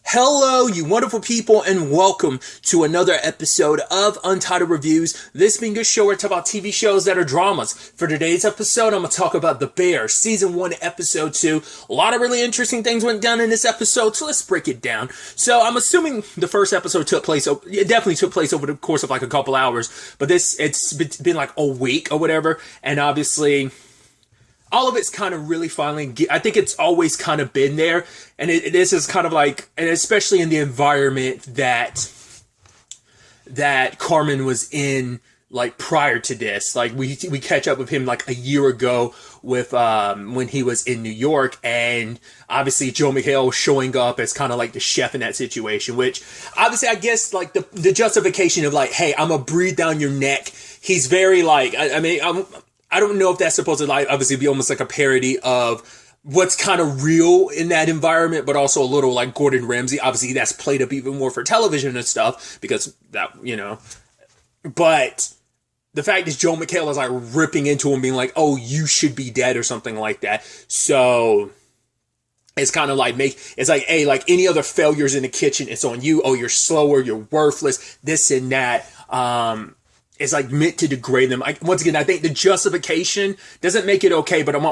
Hello, you wonderful people, and welcome to another episode of Untitled Reviews. This being a show where I talk about TV shows that are dramas. For today's episode, I'm going to talk about The Bear, Season 1, Episode 2. A lot of really interesting things went down in this episode, so let's break it down. So I'm assuming the first episode it definitely took place over the course of like a couple hours, but it's been like a week or whatever, and obviously all of it's kind of really finally, I think it's always kind of been there, and this is kind of like, and especially in the environment that Carmen was in, like, prior to this. Like, we catch up with him, like, a year ago with, when he was in New York, and obviously Joe McHale showing up as kind of like the chef in that situation, which, obviously, I guess, like, the justification of, like, hey, I'm gonna breathe down your neck, he's very, like, I don't know if that's supposed to, like, obviously be almost like a parody of what's kind of real in that environment, but also a little like Gordon Ramsay. Obviously, that's played up even more for television and stuff because that, But the fact is, Joe McHale is like ripping into him, being like, "Oh, you should be dead" or something like that. So it's kind of like it's like, hey, like any other failures in the kitchen, it's on you. Oh, you're slower, you're worthless, this and that. It's like meant to degrade them. Once again, I think the justification doesn't make it okay, but I'm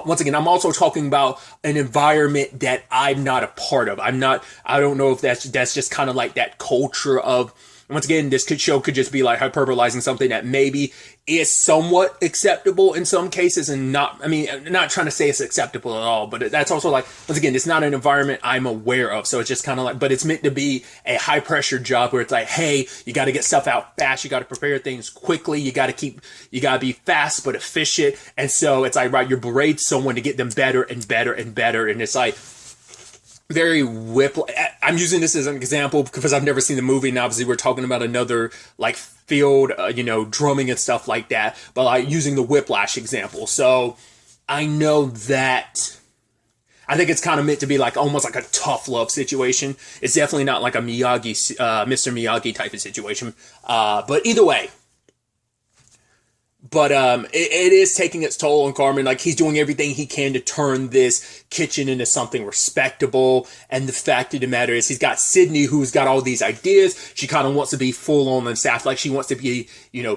also talking about an environment that I'm not a part of. I don't know if that's just kind of like that culture of, once again, this show could just be like hyperbolizing something that maybe is somewhat acceptable in some cases, and not trying to say it's acceptable at all, but that's also like, once again, it's not an environment I'm aware of, so it's just kind of like, but it's meant to be a high pressure job where it's like, hey, you got to get stuff out fast, you got to prepare things quickly, you got to be fast but efficient, and so it's like, right, you berate someone to get them better and better and better, and it's like, very I'm using this as an example because I've never seen the movie, and obviously we're talking about another like field, drumming and stuff like that, but like using the Whiplash example. So I know that I think it's kind of meant to be like almost like a tough love situation. It's definitely not like a Mr. Miyagi type of situation. But either way. But it is taking its toll on Carmen. Like, he's doing everything he can to turn this kitchen into something respectable. And the fact of the matter is, he's got Sydney, who's got all these ideas. She kind of wants to be full on the staff. Like, she wants to be,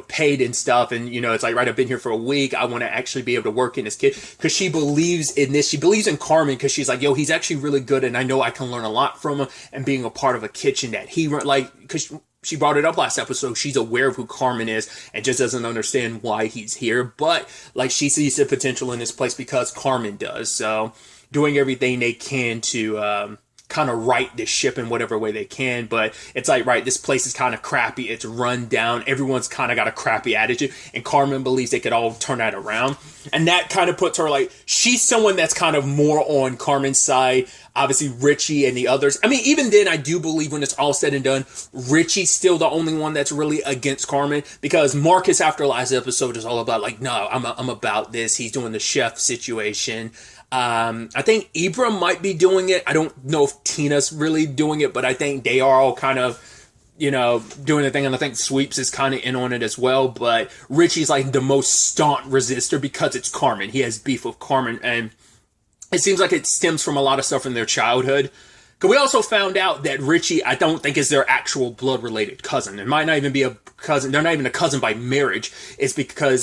paid and stuff. And, it's like, right, I've been here for a week. I want to actually be able to work in this kitchen. Because she believes in this. She believes in Carmen because she's like, yo, he's actually really good. And I know I can learn a lot from him. And being a part of a kitchen that he, like, because she brought it up last episode, she's aware of who Carmen is and just doesn't understand why he's here. But, like, she sees the potential in this place because Carmen does. So, doing everything they can to kind of right this ship in whatever way they can. But it's like, right, this place is kind of crappy. It's run down. Everyone's kind of got a crappy attitude. And Carmen believes they could all turn that around. And that kind of puts her, like, she's someone that's kind of more on Carmen's side. Obviously, Richie and the others. I mean, even then, I do believe when it's all said and done, Richie's still the only one that's really against Carmen. Because Marcus, after last episode, is all about, like, no, I'm about this. He's doing the chef situation. I think Ibram might be doing it. I don't know if Tina's really doing it, but I think they are all kind of, doing the thing. And I think Sweeps is kind of in on it as well. But Richie's like the most staunch resistor because it's Carmen. He has beef with Carmen. And it seems like it stems from a lot of stuff in their childhood. Because we also found out that Richie, I don't think, is their actual blood-related cousin. It might not even be a cousin. They're not even a cousin by marriage. It's because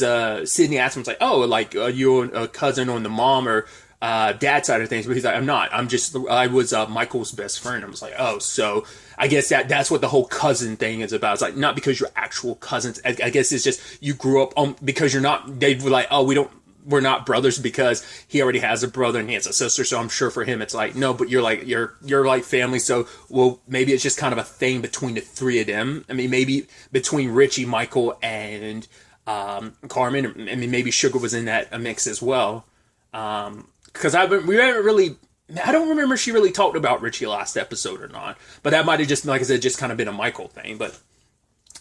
Sydney asked him, it's like, oh, like, you're a cousin on the mom or dad side of things. But he's like, I'm not. I was Michael's best friend. I was like, oh, so I guess that's what the whole cousin thing is about. It's like, not because you're actual cousins. I guess it's just you grew up because you're not, they were like, oh, we're not brothers because he already has a brother and he has a sister. So I'm sure for him, it's like, no, but you're like family. So, well, maybe it's just kind of a thing between the three of them. I mean, maybe between Richie, Michael, and Carmen. I mean, maybe Sugar was in that mix as well. Because I don't remember if she really talked about Richie last episode or not. But that might have just, like I said, just kind of been a Michael thing. But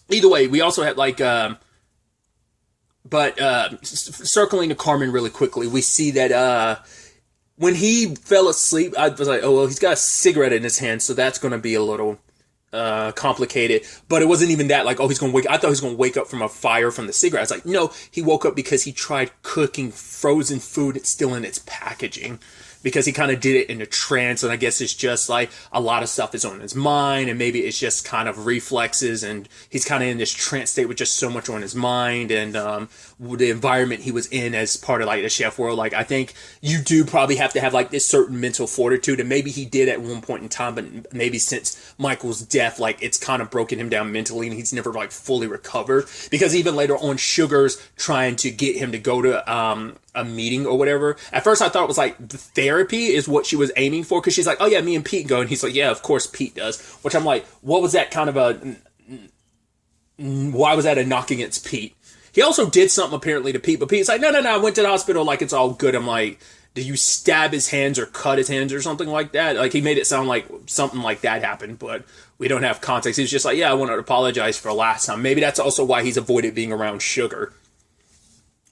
either way, we also had like, circling to Carmen really quickly, we see that when he fell asleep, I was like, oh, well, he's got a cigarette in his hand, so that's going to be a little complicated. But it wasn't even that, like, oh, he's going to wake. I thought he was going to wake up from a fire from the cigarette. It's like, no, he woke up because he tried cooking frozen food. It's still in its packaging. because he kind of did it in a trance, and I guess it's just like a lot of stuff is on his mind, and maybe it's just kind of reflexes, and he's kind of in this trance state with just so much on his mind, and the environment he was in as part of like the chef world. Like, I think you do probably have to have like this certain mental fortitude, and maybe he did at one point in time, but maybe since Michael's death, like it's kind of broken him down mentally, and he's never like fully recovered, because even later on, Sugar's trying to get him to go to a meeting or whatever. At first I thought it was like the therapy is what she was aiming for, because she's like, oh yeah, me and Pete go, and he's like, yeah, of course Pete does, which I'm like, what was that kind of why was that a knock against Pete? He also did something apparently to Pete, but Pete's like, no, I went to the hospital, like it's all good. I'm like, did you stab his hands or cut his hands or something like that? Like, he made it sound like something like that happened, but we don't have context. He's just like, yeah, I want to apologize for last time. Maybe that's also why he's avoided being around Sugar.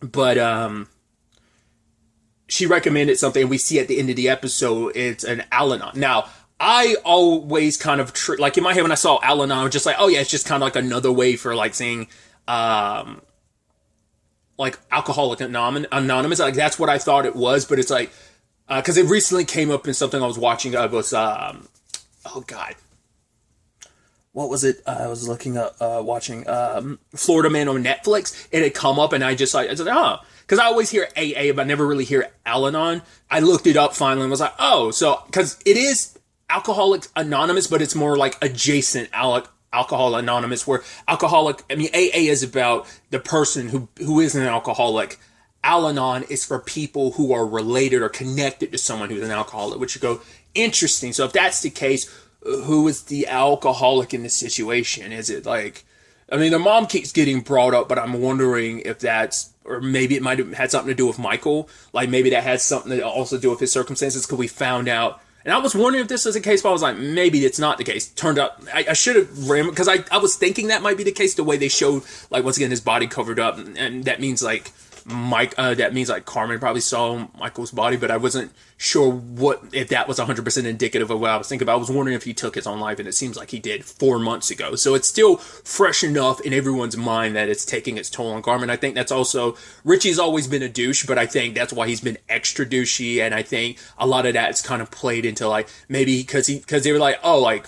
But she recommended something, and we see at the end of the episode, it's an Al-Anon. Now, I always kind of, like in my head when I saw Al-Anon, I was just like, oh yeah, it's just kind of like another way for like saying, like Alcoholic Anonymous. Like, that's what I thought it was, but it's like, because it recently came up in something I was watching. I was, oh god, what was it? I was looking up, watching Florida Man on Netflix. It had come up, and I just like, I was like, oh, because I always hear AA, but I never really hear Al-Anon. I looked it up finally and was like, oh, so because it is Alcoholics Anonymous, but it's more like adjacent Alcohol Anonymous, where AA is about the person who is an alcoholic. Al-Anon is for people who are related or connected to someone who's an alcoholic, which you go, interesting. So if that's the case, who is the alcoholic in this situation? Is it like, I mean, the mom keeps getting brought up, but I'm wondering if that's, or maybe it might have had something to do with Michael. Like, maybe that has something to also do with his circumstances, because we found out. And I was wondering if this was the case, but I was like, maybe it's not the case. Turned out, I should have ran, because I was thinking that might be the case, the way they showed, like, once again, his body covered up. And that means, like, Carmen probably saw Michael's body, but I wasn't sure if that was 100% indicative of what I was thinking about. I was wondering if he took his own life, and it seems like he did 4 months ago. So it's still fresh enough in everyone's mind that it's taking its toll on Carmen. I think that's also, Richie's always been a douche, but I think that's why he's been extra douchey, and I think a lot of that's kind of played into, like, maybe because they were like, oh, like,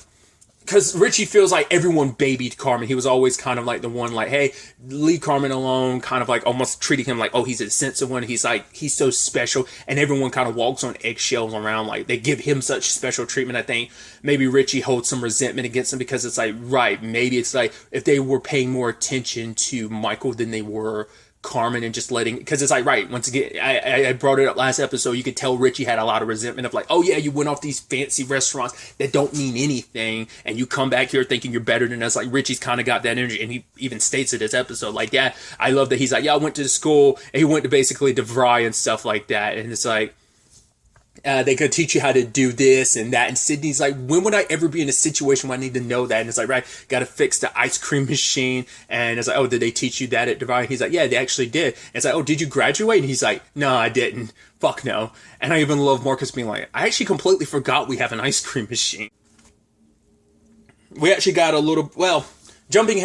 because Richie feels like everyone babied Carmen. He was always kind of like the one, like, hey, leave Carmen alone, kind of like almost treating him like, oh, he's a sensitive one. He's like, he's so special. And everyone kind of walks on eggshells around, like, they give him such special treatment. I think maybe Richie holds some resentment against him, because it's like, right, maybe it's like if they were paying more attention to Michael than they were Carmen, and just letting, because it's like, right, once again, I brought it up last episode, you could tell Richie had a lot of resentment of like, oh yeah, you went off these fancy restaurants that don't mean anything, and you come back here thinking you're better than us. Like, Richie's kind of got that energy, and he even states it this episode, like, yeah, I love that he's like, yeah, I went to school, and he went to basically DeVry and stuff like that, and it's like, they could teach you how to do this and that. And Sydney's like, when would I ever be in a situation where I need to know that? And it's like, right, got to fix the ice cream machine. And it's like, oh, did they teach you that at Divine? He's like, yeah, they actually did. And it's like, oh, did you graduate? And he's like, no, I didn't. Fuck no. And I even love Marcus being like, I actually completely forgot we have an ice cream machine. We actually got a little, well, jumping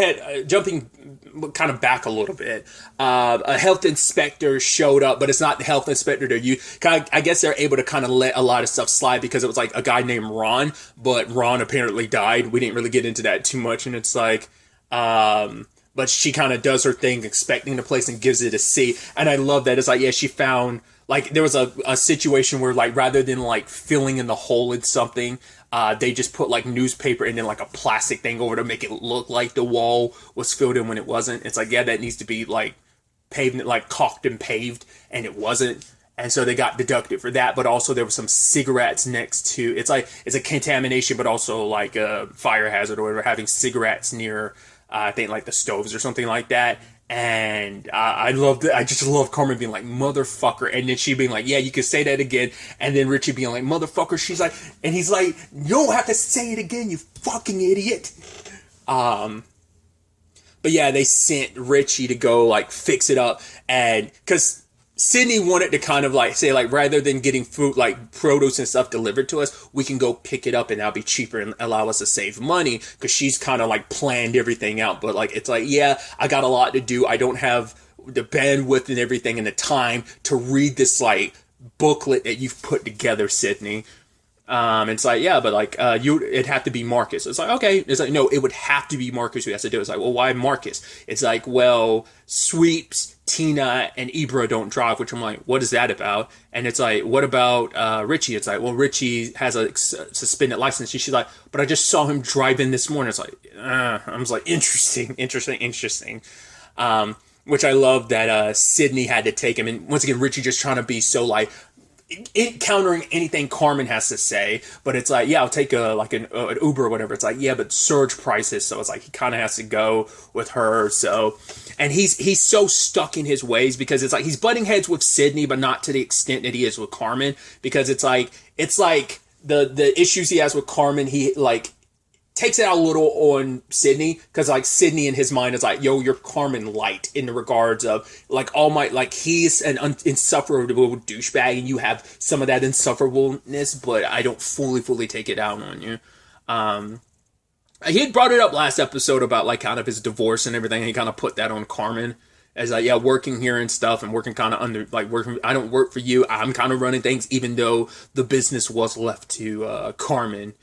kind of back a little bit, a health inspector showed up, but it's not the health inspector that you kind of, I guess they're able to kind of let a lot of stuff slide, because it was like a guy named Ron, but Ron apparently died. We didn't really get into that too much, and it's like, but she kind of does her thing, expecting the place, and gives it a C. And I love that. It's like, yeah, she found, like, there was a situation where, like, rather than like filling in the hole in something, they just put like newspaper and then like a plastic thing over to make it look like the wall was filled in when it wasn't. It's like, yeah, that needs to be like paved, like caulked and paved, and it wasn't. And so they got deducted for that. But also there were some cigarettes next to, it's like, it's a contamination, but also like a fire hazard or whatever, having cigarettes near, I think like the stoves or something like that. And I just love Carmen being like, motherfucker. And then she being like, yeah, you can say that again. And then Richie being like, motherfucker. She's like, and he's like, you don't have to say it again, you fucking idiot. But yeah, they sent Richie to go like fix it up. And because Sydney wanted to kind of like say, like, rather than getting food, like produce and stuff delivered to us, we can go pick it up and that'll be cheaper and allow us to save money, because she's kind of like planned everything out. But like, it's like, yeah, I got a lot to do. I don't have the bandwidth and everything and the time to read this like booklet that you've put together, Sydney. It's like, yeah, but like, it'd have to be Marcus. It's like, okay. It's like, no, it would have to be Marcus who has to do it. It's like, well, why Marcus? It's like, well, Sweeps, Tina, and Ibra don't drive, which I'm like, what is that about? And it's like, what about, Richie? It's like, well, Richie has a suspended license. She's like, but I just saw him drive in this morning. It's like, I was like, interesting. Which I love that, Sydney had to take him. And once again, Richie just trying to be so like, countering anything Carmen has to say, but it's like, yeah, I'll take an Uber or whatever. It's like, yeah, but surge prices, so it's like he kind of has to go with her. So, and he's so stuck in his ways because it's like he's butting heads with Sydney, but not to the extent that he is with Carmen. Because it's like the issues he has with Carmen, he like takes it out a little on Sydney, because like Sydney in his mind is like, yo, you're Carmen light in the regards of like All Might, like he's an insufferable douchebag and you have some of that insufferableness, but I don't fully take it out on you. He had brought it up last episode about like kind of his divorce and everything, and he kind of put that on Carmen as like, yeah, working here and stuff and working kind of under, like working, I don't work for you, I'm kind of running things, even though the business was left to Carmen.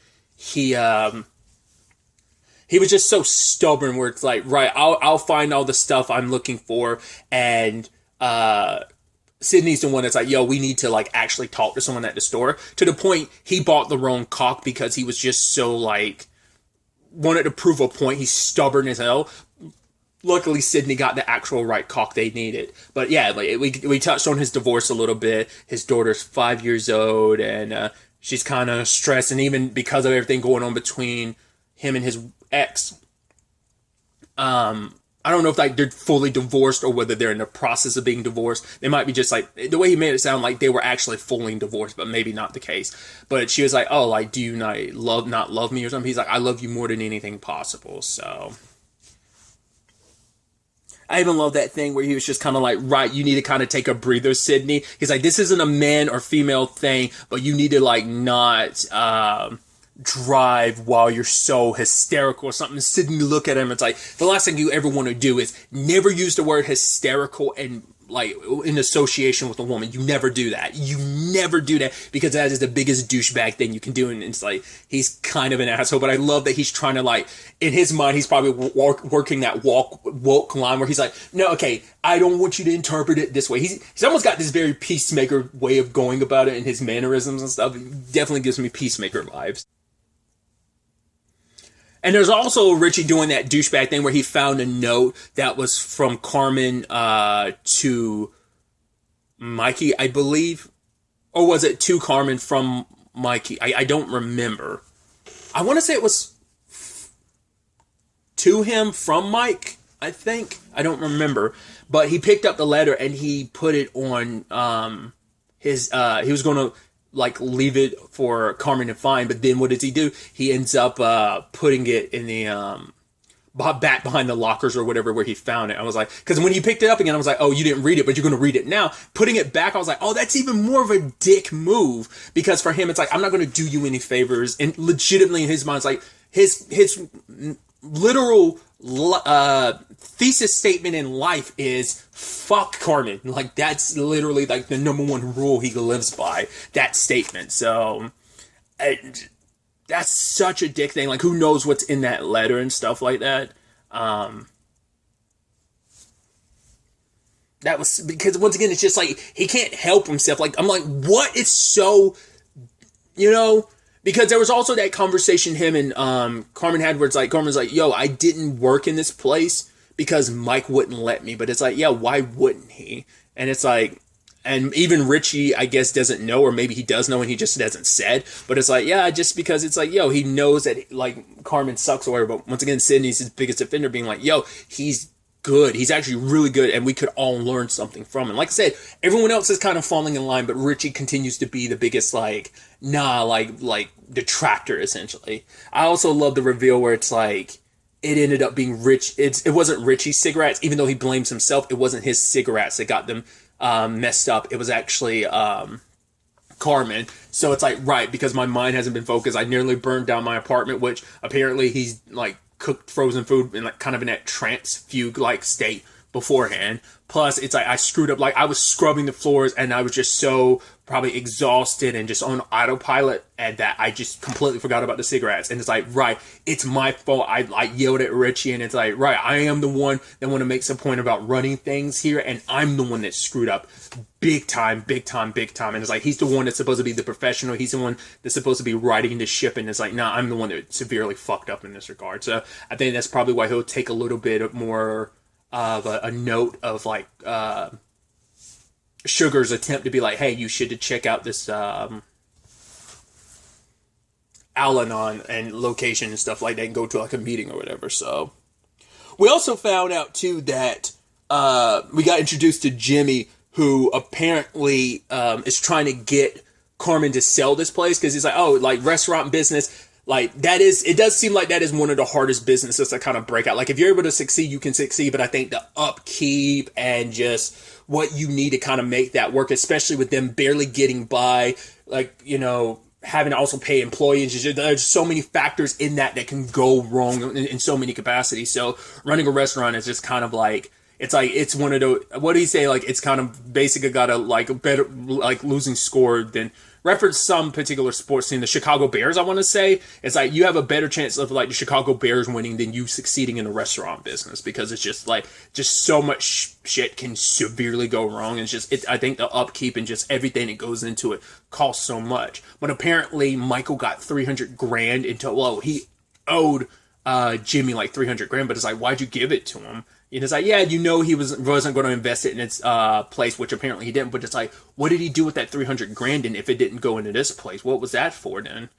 He was just so stubborn where it's like, right, I'll find all the stuff I'm looking for. And Sydney's the one that's like, yo, we need to like actually talk to someone at the store. To the point he bought the wrong cock because he was just so like, wanted to prove a point. He's stubborn as hell. Luckily, Sydney got the actual right cock they needed. But yeah, like we touched on his divorce a little bit. His daughter's 5 years old and she's kind of stressed. And even because of everything going on between him and his ex, I don't know if like they're fully divorced or whether they're in the process of being divorced. They might be just like, the way he made it sound like they were actually fully divorced, but maybe not the case. But she was like, oh, like, do you not love me or something? He's like, I love you more than anything possible. So I even love that thing where he was just kind of like, right, you need to kind of take a breather, Sydney. He's like, this isn't a man or female thing, but you need to like not drive while you're so hysterical or something. Sydney look at him, it's like, the last thing you ever want to do is never use the word hysterical and like in association with a woman. You never do that. You never do that, because that is the biggest douchebag thing you can do. And it's like, he's kind of an asshole, but I love that he's trying to like, in his mind, he's probably working that woke line where he's like, no, okay, I don't want you to interpret it this way. He's almost got this very peacemaker way of going about it in his mannerisms and stuff. It definitely gives me peacemaker vibes. And there's also Richie doing that douchebag thing where he found a note that was from Carmen to Mikey, I believe. Or was it to Carmen from Mikey? I don't remember. I want to say it was to him from Mike, I think. I don't remember. But he picked up the letter and he put it on his... he was going to like leave it for Carmen to find, but then what does he do? He ends up putting it in the back behind the lockers or whatever where he found it. I was like, because when he picked it up again, I was like, oh, you didn't read it, but you're going to read it now. Putting it back, I was like, oh, that's even more of a dick move, because for him, it's like, I'm not going to do you any favors. And legitimately in his mind, it's like his literal thesis statement in life is fuck Carmen. Like, that's literally like the number one rule he lives by, that statement. So that's such a dick thing. Like, who knows what's in that letter and stuff like that. That was because, once again, it's just like he can't help himself. Like, I'm like, what is so, because there was also that conversation him and Carmen had where it's like, Carmen's like, yo, I didn't work in this place because Mike wouldn't let me. But it's like, yeah, why wouldn't he? And it's like, and even Richie, I guess, doesn't know, or maybe he does know and he just hasn't said. But it's like, yeah, just because it's like, yo, he knows that like Carmen sucks or whatever. But once again, Sydney's his biggest defender, being like, yo, he's good. He's actually really good, and we could all learn something from him. Like I said, everyone else is kind of falling in line, but Richie continues to be the biggest, like detractor, essentially. I also love the reveal where it's like, it ended up being it wasn't Richie's cigarettes, even though he blames himself. It wasn't his cigarettes that got them messed up. It was actually Carmen. So it's like, right, because my mind hasn't been focused, I nearly burned down my apartment, which apparently he's like cooked frozen food in like kind of in that trance fugue like state beforehand. Plus it's like I screwed up, like I was scrubbing the floors and I was just so probably exhausted and just on autopilot, and that I just completely forgot about the cigarettes. And it's like, right, it's my fault. I yelled at Richie, and it's like, right, I am the one that want to make some point about running things here, and I'm the one that screwed up big time, big time, big time. And it's like, he's the one that's supposed to be the professional. He's the one that's supposed to be riding the ship, and it's like, nah, I'm the one that severely fucked up in this regard. So I think that's probably why he'll take a little bit more of a note of like Sugar's attempt to be like, hey, you should check out this Al-Anon and location and stuff like that, and go to like a meeting or whatever. So we also found out too that we got introduced to Jimmy, who apparently is trying to get Carmen to sell this place, because he's like, oh, like restaurant business, like that is, it does seem like that is one of the hardest businesses to kind of break out. Like if you're able to succeed, you can succeed, but I think the upkeep and just what you need to kind of make that work, especially with them barely getting by, like, you know, having to also pay employees. There's so many factors in that can go wrong in so many capacities. So running a restaurant is just kind of like, it's one of those, what do you say? Like, it's kind of basically got a, like, a better, like, losing score than, reference some particular sports team, the Chicago Bears, I want to say. It's like, you have a better chance of, like, the Chicago Bears winning than you succeeding in the restaurant business, because it's just, like, just so much shit can severely go wrong. And it's just, I think the upkeep and just everything that goes into it costs so much. But apparently, Michael got $300,000 into, well, he owed Jimmy, like, $300,000, but it's like, why'd you give it to him? And it's like, yeah, you know, he wasn't going to invest it in its place, which apparently he didn't. But it's like, what did he do with that $300,000? And if it didn't go into this place, what was that for then?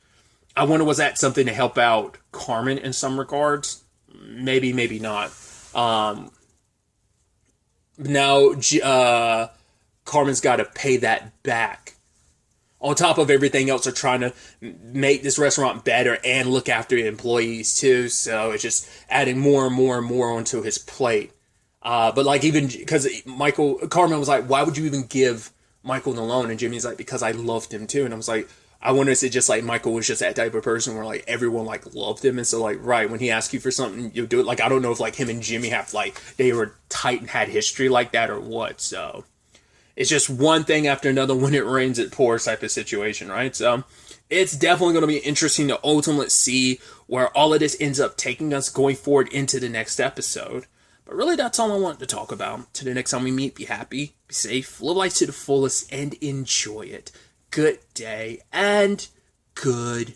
I wonder, was that something to help out Carmen in some regards? Maybe, maybe not. Now, Carmen's got to pay that back. On top of everything else, they're trying to make this restaurant better and look after employees too. So it's just adding more and more and more onto his plate. But like, even because Carmen was like, why would you even give Michael the loan? And Jimmy's like, because I loved him too. And I was like, I wonder if it's just like Michael was just that type of person where like everyone like loved him. And so like, right, when he asks you for something, you do it. Like, I don't know if like him and Jimmy have like, they were tight and had history like that or what. So it's just one thing after another. When it rains, it pours type of situation, right? So it's definitely going to be interesting to ultimately see where all of this ends up taking us going forward into the next episode. But really, that's all I wanted to talk about. Till the next time we meet, be happy, be safe, live life to the fullest, and enjoy it. Good day, and good